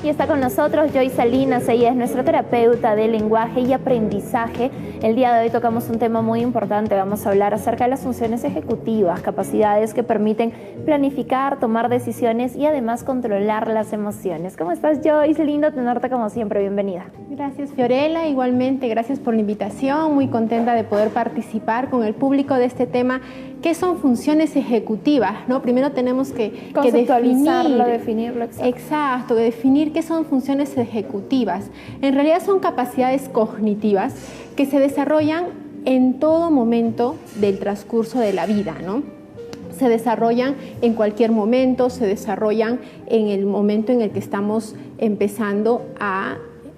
Y está con nosotros Joyce Salinas, ella es nuestra terapeuta de lenguaje y aprendizaje. El día de hoy tocamos un tema muy importante, vamos a hablar acerca de las funciones ejecutivas, capacidades que permiten planificar, tomar decisiones y además controlar las emociones. ¿Cómo estás, Joyce? Lindo tenerte como siempre, bienvenida. Gracias, Fiorella, igualmente gracias por la invitación, muy contenta de poder participar con el público de este tema. ¿Qué son funciones ejecutivas? ¿No? Primero tenemos que definirlo. Exacto, definir qué son funciones ejecutivas. En realidad son capacidades cognitivas que se desarrollan en todo momento del transcurso de la vida, ¿no? Se desarrollan en cualquier momento, se desarrollan en el momento en el que estamos empezando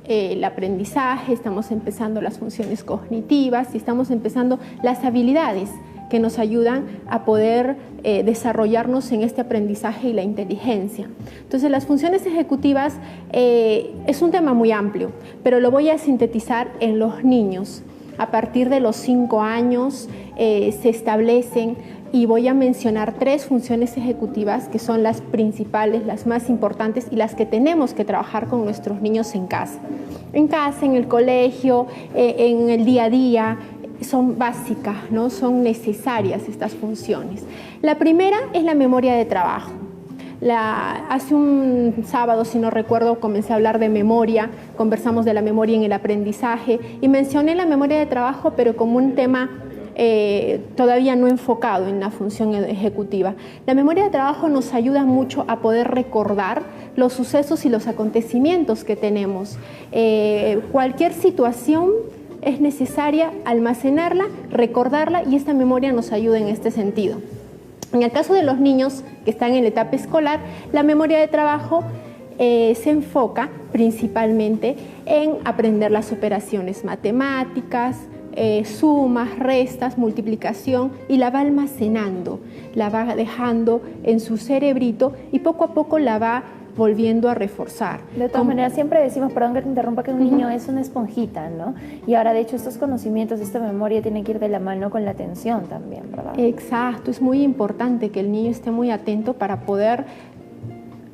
el aprendizaje, estamos empezando las funciones cognitivas y estamos empezando las habilidades que nos ayudan a poder desarrollarnos en este aprendizaje y la inteligencia. Entonces, las funciones ejecutivas es un tema muy amplio, pero lo voy a sintetizar en los niños. A partir de los 5 años se establecen y voy a mencionar 3 funciones ejecutivas que son las principales, las más importantes y las que tenemos que trabajar con nuestros niños en casa. En casa, en el colegio, en el día a día, son básicas, ¿no? Son necesarias estas funciones. La primera es la memoria de trabajo. Hace un sábado, si no recuerdo, comencé a hablar de memoria, conversamos de la memoria en el aprendizaje y mencioné la memoria de trabajo, pero como un tema todavía no enfocado en la función ejecutiva. La memoria de trabajo nos ayuda mucho a poder recordar los sucesos y los acontecimientos que tenemos. Cualquier situación es necesaria almacenarla, recordarla y esta memoria nos ayuda en este sentido. En el caso de los niños que están en la etapa escolar, la memoria de trabajo se enfoca principalmente en aprender las operaciones matemáticas, sumas, restas, multiplicación y la va almacenando, la va dejando en su cerebrito y poco a poco la va volviendo a reforzar. De todas maneras, siempre decimos, perdón que te interrumpa, que un niño es una esponjita, ¿no? Y ahora, de hecho, estos conocimientos, esta memoria tiene que ir de la mano con la atención también, ¿verdad? Exacto, es muy importante que el niño esté muy atento para poder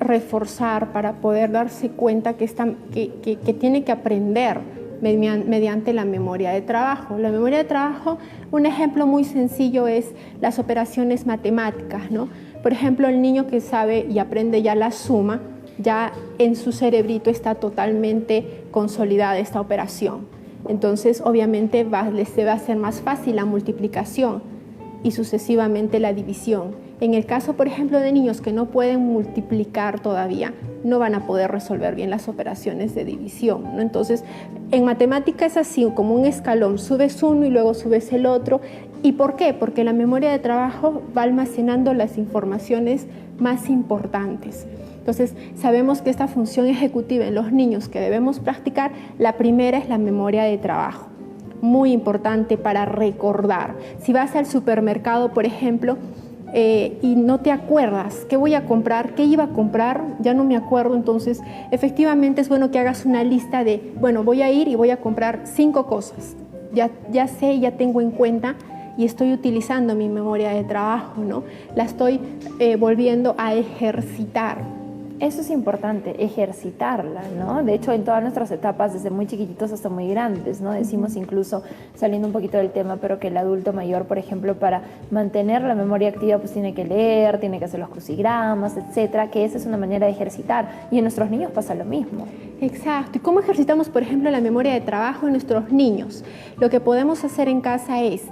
reforzar, para poder darse cuenta que tiene que aprender mediante la memoria de trabajo. La memoria de trabajo, un ejemplo muy sencillo es las operaciones matemáticas, ¿no? Por ejemplo, el niño que sabe y aprende ya la suma, ya en su cerebrito está totalmente consolidada esta operación. Entonces, obviamente, se va a hacer más fácil la multiplicación y sucesivamente la división. En el caso, por ejemplo, de niños que no pueden multiplicar todavía, no van a poder resolver bien las operaciones de división, ¿no? Entonces, en matemáticas es así, como un escalón, subes uno y luego subes el otro. ¿Y por qué? Porque la memoria de trabajo va almacenando las informaciones más importantes. Entonces, sabemos que esta función ejecutiva en los niños que debemos practicar, la primera es la memoria de trabajo. Muy importante para recordar. Si vas al supermercado, por ejemplo, y no te acuerdas qué voy a comprar, qué iba a comprar, ya no me acuerdo, entonces efectivamente es bueno que hagas una lista de, bueno, voy a ir y voy a comprar 5 cosas. Ya sé, ya tengo en cuenta y estoy utilizando mi memoria de trabajo, ¿no? La estoy volviendo a ejercitar. Eso es importante, ejercitarla, ¿no? De hecho, en todas nuestras etapas, desde muy chiquititos hasta muy grandes, ¿no? Decimos incluso, saliendo un poquito del tema, pero que el adulto mayor, por ejemplo, para mantener la memoria activa, pues tiene que leer, tiene que hacer los crucigramas, etcétera, que esa es una manera de ejercitar. Y en nuestros niños pasa lo mismo. Exacto. ¿Y cómo ejercitamos, por ejemplo, la memoria de trabajo en nuestros niños? Lo que podemos hacer en casa es,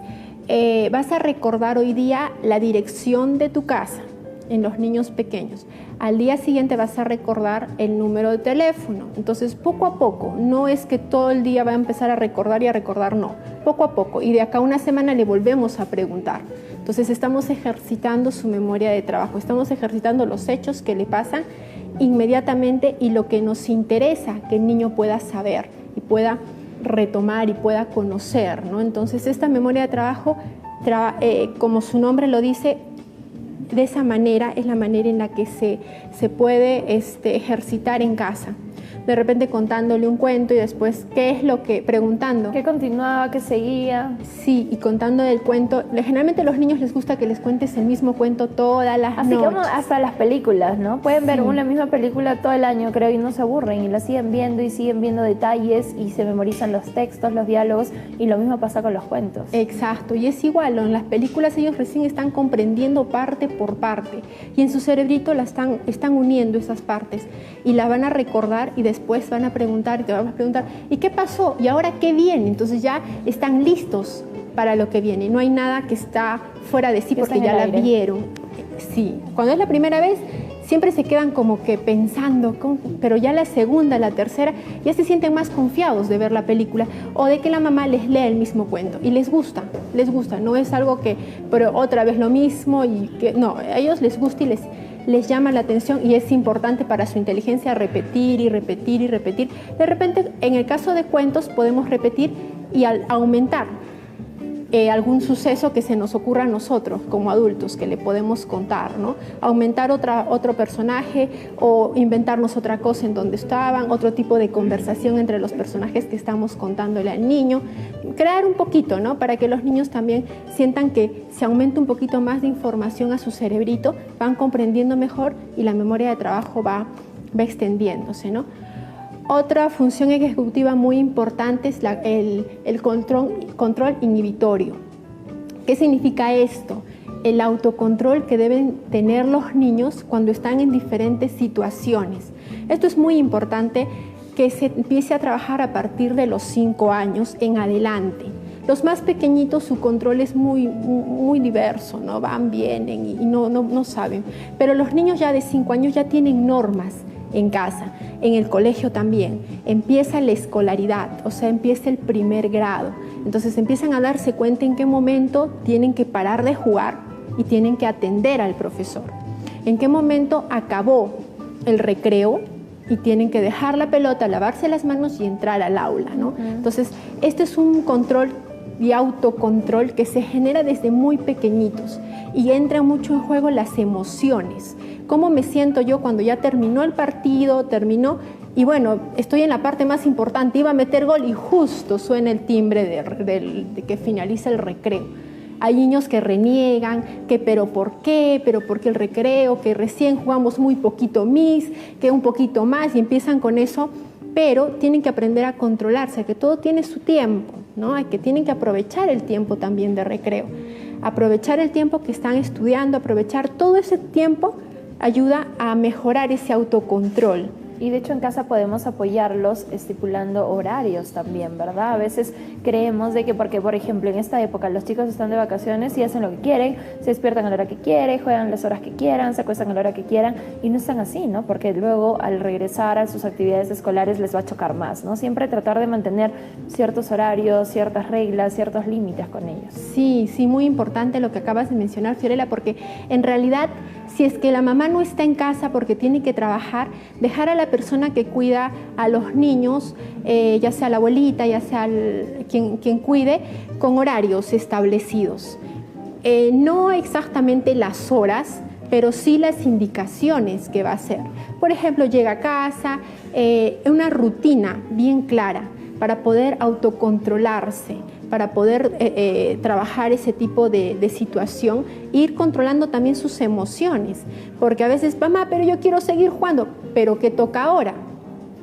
vas a recordar hoy día la dirección de tu casa en los niños pequeños. Al día siguiente vas a recordar el número de teléfono. Entonces, poco a poco, no es que todo el día va a empezar a recordar y a recordar, no. Poco a poco. Y de acá a una semana le volvemos a preguntar. Entonces, estamos ejercitando su memoria de trabajo. Estamos ejercitando los hechos que le pasan inmediatamente y lo que nos interesa que el niño pueda saber y pueda retomar y pueda conocer, ¿no? Entonces, esta memoria de trabajo, como su nombre lo dice, de esa manera es la manera en la que se puede ejercitar en casa. de repente contándole un cuento y después qué es lo que, preguntando. ¿Qué continuaba, qué seguía? Sí, y contando el cuento. Generalmente a los niños les gusta que les cuentes el mismo cuento todas las Así noches. como hasta las películas, ¿no? Pueden ver Sí. una misma película todo el año, creo, y no se aburren, y la siguen viendo y siguen viendo detalles y se memorizan los textos, los diálogos, y lo mismo pasa con los cuentos. Exacto, y es igual, en las películas ellos recién están comprendiendo parte por parte y en su cerebrito están uniendo esas partes y la van a recordar y después van a preguntar y te van a preguntar, ¿y qué pasó? ¿Y ahora qué viene? Entonces ya están listos para lo que viene, no hay nada que está fuera de sí Que porque está en ya el la aire. vieron. Sí, cuando es la primera vez siempre se quedan como que pensando, pero ya la segunda, la tercera, ya se sienten más confiados de ver la película o de que la mamá les lea el mismo cuento y les gusta, no es algo que, pero otra vez lo mismo y que no, a ellos les gusta y les llama la atención y es importante para su inteligencia repetir y repetir y repetir. De repente, en el caso de cuentos, podemos repetir y aumentar algún suceso que se nos ocurra a nosotros como adultos que le podemos contar, ¿no? Aumentar otro personaje o inventarnos otra cosa en donde estaban, otro tipo de conversación entre los personajes que estamos contándole al niño, crear un poquito, ¿no? Para que los niños también sientan que se aumenta un poquito más de información a su cerebrito, van comprendiendo mejor y la memoria de trabajo va extendiéndose, ¿no? Otra función ejecutiva muy importante es el control inhibitorio. ¿Qué significa esto? El autocontrol que deben tener los niños cuando están en diferentes situaciones. Esto es muy importante que se empiece a trabajar a partir de los 5 años en adelante. Los más pequeñitos su control es muy diverso, ¿no? Van, vienen y no saben. Pero los niños ya de 5 años ya tienen normas en casa, en el colegio también. Empieza la escolaridad, o sea, empieza el primer grado. Entonces empiezan a darse cuenta en qué momento tienen que parar de jugar y tienen que atender al profesor. En qué momento acabó el recreo y tienen que dejar la pelota, lavarse las manos y entrar al aula, ¿no? Entonces, este es un control y autocontrol que se genera desde muy pequeñitos y entra mucho en juego las emociones. ¿Cómo me siento yo cuando ya terminó el partido, y bueno, estoy en la parte más importante, iba a meter gol y justo suena el timbre de que finaliza el recreo? Hay niños que reniegan, pero ¿por qué el recreo? Que recién jugamos muy poquito que un poquito más y empiezan con eso, pero tienen que aprender a controlarse, que todo tiene su tiempo, ¿no? Tienen que aprovechar el tiempo también de recreo, aprovechar el tiempo que están estudiando, aprovechar todo ese tiempo ayuda a mejorar ese autocontrol. Y de hecho en casa podemos apoyarlos estipulando horarios también, ¿verdad? A veces creemos de que porque, por ejemplo, en esta época los chicos están de vacaciones y hacen lo que quieren, se despiertan a la hora que quieren, juegan las horas que quieran, se acuestan a la hora que quieran y no están así, ¿no? Porque luego al regresar a sus actividades escolares les va a chocar más, ¿no? Siempre tratar de mantener ciertos horarios, ciertas reglas, ciertos límites con ellos. Sí, muy importante lo que acabas de mencionar, Fiorella, porque en realidad si es que la mamá no está en casa porque tiene que trabajar, dejar a la persona que cuida a los niños, ya sea la abuelita, ya sea quien cuide, con horarios establecidos. No exactamente las horas, pero sí las indicaciones que va a hacer. Por ejemplo, llega a casa, una rutina bien clara para poder autocontrolarse, para poder trabajar ese tipo de situación, ir controlando también sus emociones, porque a veces, mamá, pero yo quiero seguir jugando, pero ¿qué toca ahora?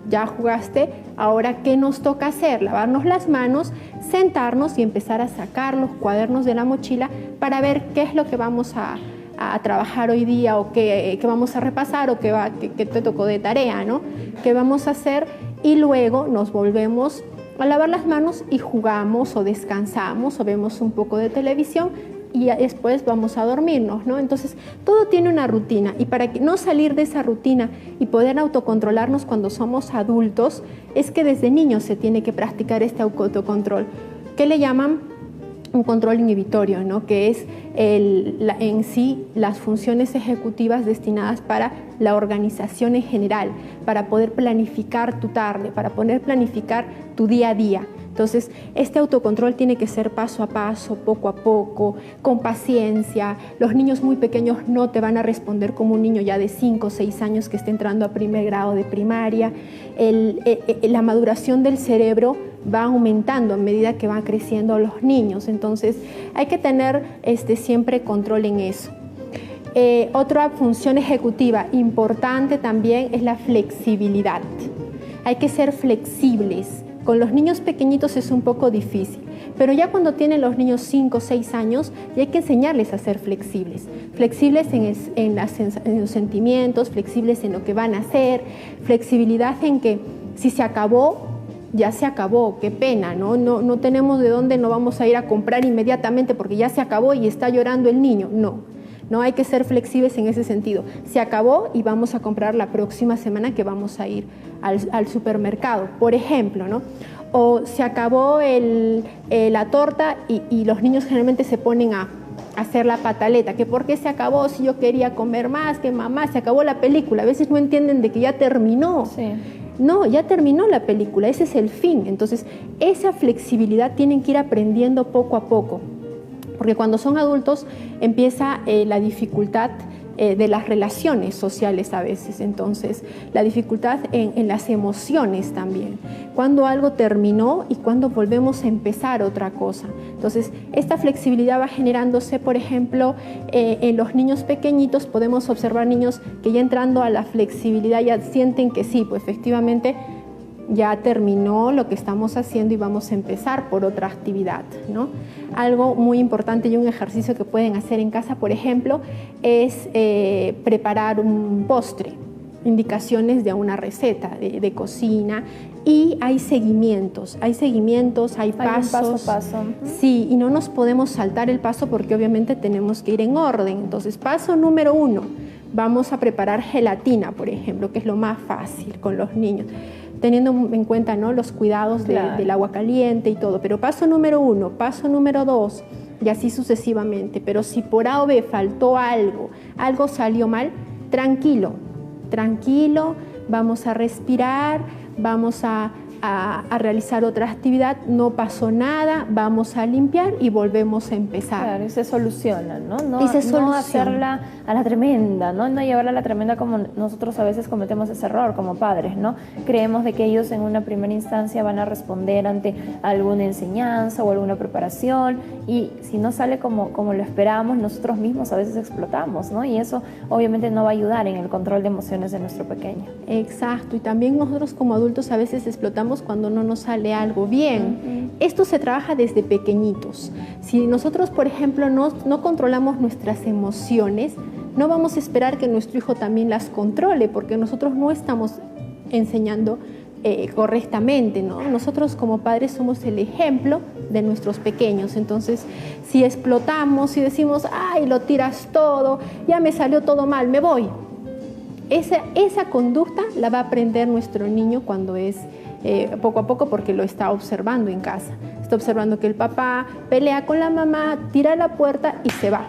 Ya jugaste, ahora ¿qué nos toca hacer? Lavarnos las manos, sentarnos y empezar a sacar los cuadernos de la mochila para ver qué es lo que vamos a trabajar hoy día o qué vamos a repasar o qué te tocó de tarea, ¿no? ¿Qué vamos a hacer? Y luego nos volvemos a lavar las manos y jugamos o descansamos o vemos un poco de televisión y después vamos a dormirnos, ¿no? Entonces, todo tiene una rutina y para no salir de esa rutina y poder autocontrolarnos cuando somos adultos, es que desde niños se tiene que practicar este autocontrol, que le llaman un control inhibitorio, ¿no? Que es en sí las funciones ejecutivas destinadas para la organización en general, para poder planificar tu tarde, para poder planificar tu día a día. Entonces, este autocontrol tiene que ser paso a paso, poco a poco, con paciencia. Los niños muy pequeños no te van a responder como un niño ya de 5 o 6 años que esté entrando a primer grado de primaria. la maduración del cerebro va aumentando a medida que van creciendo los niños. Entonces hay que tener siempre control en eso. Otra función ejecutiva importante también es la flexibilidad. Hay que ser flexibles. Con los niños pequeñitos es un poco difícil, pero ya cuando tienen los niños 5 o 6 años, ya hay que enseñarles a ser flexibles. Flexibles en los sentimientos, flexibles en lo que van a hacer, flexibilidad en que si se acabó, ya se acabó, qué pena, ¿no? No tenemos de dónde, no vamos a ir a comprar inmediatamente porque ya se acabó y está llorando el niño. No hay que ser flexibles en ese sentido. Se acabó y vamos a comprar la próxima semana que vamos a ir al supermercado, por ejemplo, ¿no? O se acabó la torta y los niños generalmente se ponen a hacer la pataleta, que por qué se acabó si yo quería comer más, que mamá, se acabó la película. A veces no entienden de que ya terminó. Sí. No, ya terminó la película, ese es el fin. Entonces, esa flexibilidad tienen que ir aprendiendo poco a poco. Porque cuando son adultos empieza la dificultad de las relaciones sociales a veces, entonces la dificultad en las emociones también, cuando algo terminó y cuando volvemos a empezar otra cosa. Entonces esta flexibilidad va generándose, por ejemplo, en los niños pequeñitos podemos observar niños que ya entrando a la flexibilidad ya sienten que sí, pues efectivamente ya terminó lo que estamos haciendo y vamos a empezar por otra actividad, ¿no? Algo muy importante y un ejercicio que pueden hacer en casa, por ejemplo, es preparar un postre, indicaciones de una receta de cocina, y hay seguimientos, hay pasos. Paso a paso. Sí, y no nos podemos saltar el paso porque obviamente tenemos que ir en orden. Entonces, paso número 1, vamos a preparar gelatina, por ejemplo, que es lo más fácil con los niños, teniendo en cuenta, ¿no?, los cuidados del agua caliente y todo. Pero paso número 1, paso número 2, y así sucesivamente. Pero si por A o B faltó algo salió mal, tranquilo, vamos a respirar, vamos a realizar otra actividad, no pasó nada, vamos a limpiar y volvemos a empezar. Claro, y se soluciona, ¿no? No hacerla a la tremenda, ¿no? No llevarla a la tremenda como nosotros a veces cometemos ese error como padres, ¿no? Creemos de que ellos en una primera instancia van a responder ante alguna enseñanza o alguna preparación, y si no sale como lo esperamos, nosotros mismos a veces explotamos, ¿no? Y eso obviamente no va a ayudar en el control de emociones de nuestro pequeño. Exacto, y también nosotros como adultos a veces explotamos cuando no nos sale algo bien. Esto se trabaja desde pequeñitos. Si nosotros, por ejemplo, no controlamos nuestras emociones, no vamos a esperar que nuestro hijo también las controle, porque nosotros no estamos enseñando correctamente, ¿no? Nosotros como padres somos el ejemplo de nuestros pequeños. Entonces, si explotamos, si decimos, ay, lo tiras todo, ya me salió todo mal, me voy. Esa conducta la va a aprender nuestro niño cuando es poco a poco, porque lo está observando en casa. Está observando que el papá pelea con la mamá, tira la puerta y se va,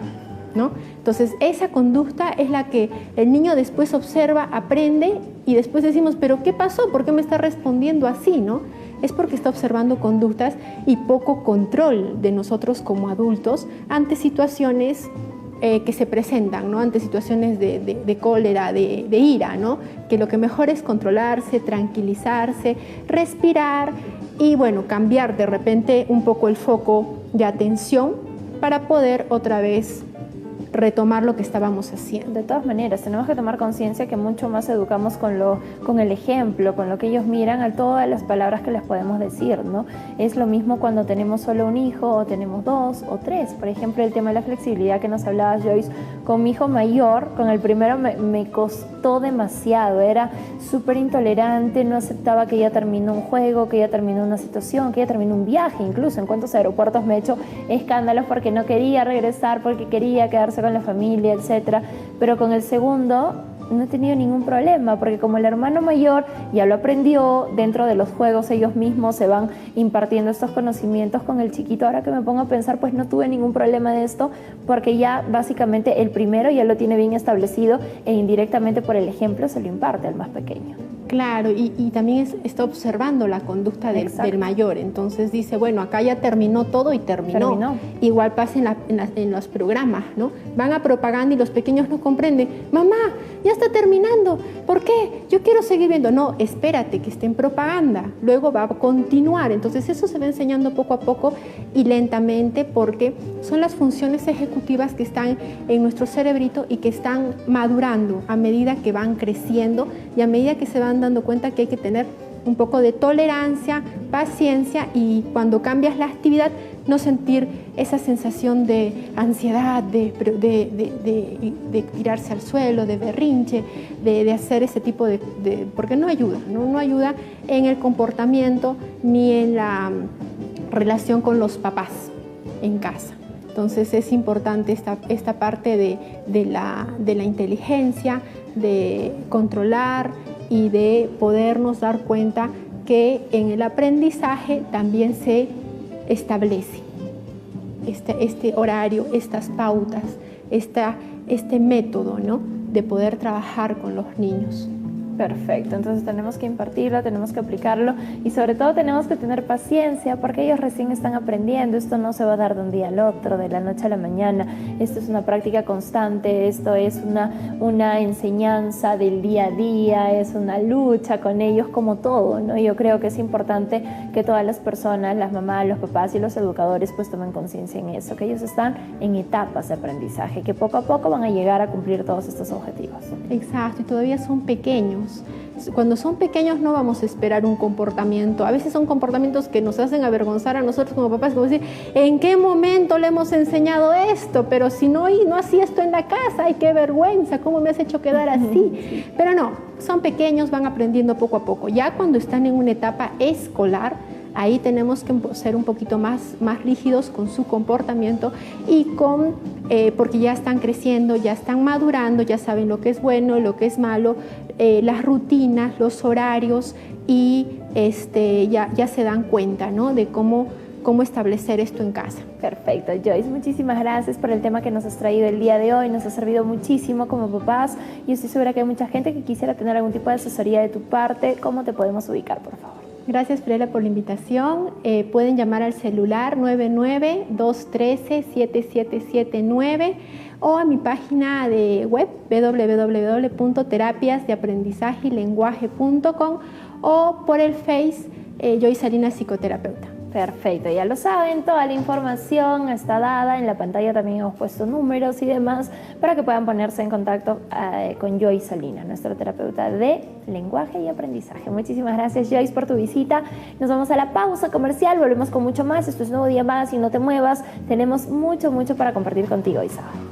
¿no? Entonces, esa conducta es la que el niño después observa, aprende, y después decimos, ¿pero qué pasó? ¿Por qué me está respondiendo así, no? Es porque está observando conductas y poco control de nosotros como adultos ante situaciones que se presentan, ¿no? Ante situaciones de cólera, de ira, ¿no? Que lo que mejor es controlarse, tranquilizarse, respirar y, bueno, cambiar de repente un poco el foco de atención para poder otra vez retomar lo que estábamos haciendo. De todas maneras, tenemos que tomar conciencia que mucho más educamos con el ejemplo, con lo que ellos miran, a todas las palabras que les podemos decir, ¿no? Es lo mismo cuando tenemos solo un hijo o tenemos 2 o 3. Por ejemplo, el tema de la flexibilidad que nos hablaba Joyce, con mi hijo mayor, con el primero me costó demasiado, era súper intolerante, no aceptaba que ya terminó un juego, que ya terminó una situación, que ya terminó un viaje. Incluso en cuantos aeropuertos me he hecho escándalos porque no quería regresar, porque quería quedarse con la familia, etcétera. Pero con el segundo no he tenido ningún problema, porque como el hermano mayor ya lo aprendió, dentro de los juegos ellos mismos se van impartiendo estos conocimientos. Con el chiquito, ahora que me pongo a pensar, pues no tuve ningún problema de esto, porque ya básicamente el primero ya lo tiene bien establecido e indirectamente por el ejemplo se lo imparte al más pequeño. Claro, y también está observando la conducta del mayor. Entonces dice, bueno, acá ya terminó todo y terminó. Igual pasa en los programas, ¿no? Van a propaganda y los pequeños no comprenden. Mamá, ya está terminando. ¿Por qué? Yo quiero seguir viendo. No, espérate que esté en propaganda. Luego va a continuar. Entonces eso se va enseñando poco a poco y lentamente, porque son las funciones ejecutivas que están en nuestro cerebrito y que están madurando a medida que van creciendo y a medida que se van dando cuenta que hay que tener un poco de tolerancia, paciencia, y cuando cambias la actividad no sentir esa sensación de ansiedad, de tirarse al suelo, de berrinche, de hacer ese tipo porque no ayuda, no ayuda en el comportamiento ni en la relación con los papás en casa. Entonces es importante esta parte de la inteligencia, de controlar y de podernos dar cuenta que en el aprendizaje también se establece este horario, estas pautas, este método, ¿no?, de poder trabajar con los niños. Perfecto, entonces tenemos que impartirlo, tenemos que aplicarlo y sobre todo tenemos que tener paciencia porque ellos recién están aprendiendo. Esto no se va a dar de un día al otro, de la noche a la mañana. Esto es una práctica constante, esto es una enseñanza del día a día, es una lucha con ellos como todo, ¿no? Yo creo que es importante que todas las personas, las mamás, los papás y los educadores pues tomen conciencia en eso, que ellos están en etapas de aprendizaje, que poco a poco van a llegar a cumplir todos estos objetivos. Exacto, y todavía son pequeños. Cuando son pequeños no vamos a esperar un comportamiento. A veces son comportamientos que nos hacen avergonzar a nosotros como papás, como decir, ¿en qué momento le hemos enseñado esto? Pero si no hacía esto en la casa, ¡ay, qué vergüenza! ¿Cómo me has hecho quedar así? Pero no, son pequeños, van aprendiendo poco a poco. Ya cuando están en una etapa escolar, ahí tenemos que ser un poquito más rígidos con su comportamiento y porque ya están creciendo, ya están madurando, ya saben lo que es bueno, lo que es malo, las rutinas, los horarios, y ya se dan cuenta, ¿no?, de cómo establecer esto en casa. Perfecto, Joyce, muchísimas gracias por el tema que nos has traído el día de hoy. Nos ha servido muchísimo como papás y estoy segura que hay mucha gente que quisiera tener algún tipo de asesoría de tu parte. ¿Cómo te podemos ubicar, por favor? Gracias, Fiorella, por la invitación. Pueden llamar al celular 99-213-7779 o a mi página de web www.terapiasdeaprendizajelenguaje.com o por el Face Joyce Salinas, psicoterapeuta. Perfecto, ya lo saben, toda la información está dada, en la pantalla también hemos puesto números y demás para que puedan ponerse en contacto con Joyce Salinas, nuestra terapeuta de lenguaje y aprendizaje. Muchísimas gracias, Joyce, por tu visita. Nos vamos a la pausa comercial, volvemos con mucho más. Esto es Nuevo Día Más y no te muevas, tenemos mucho para compartir contigo hoy sábado.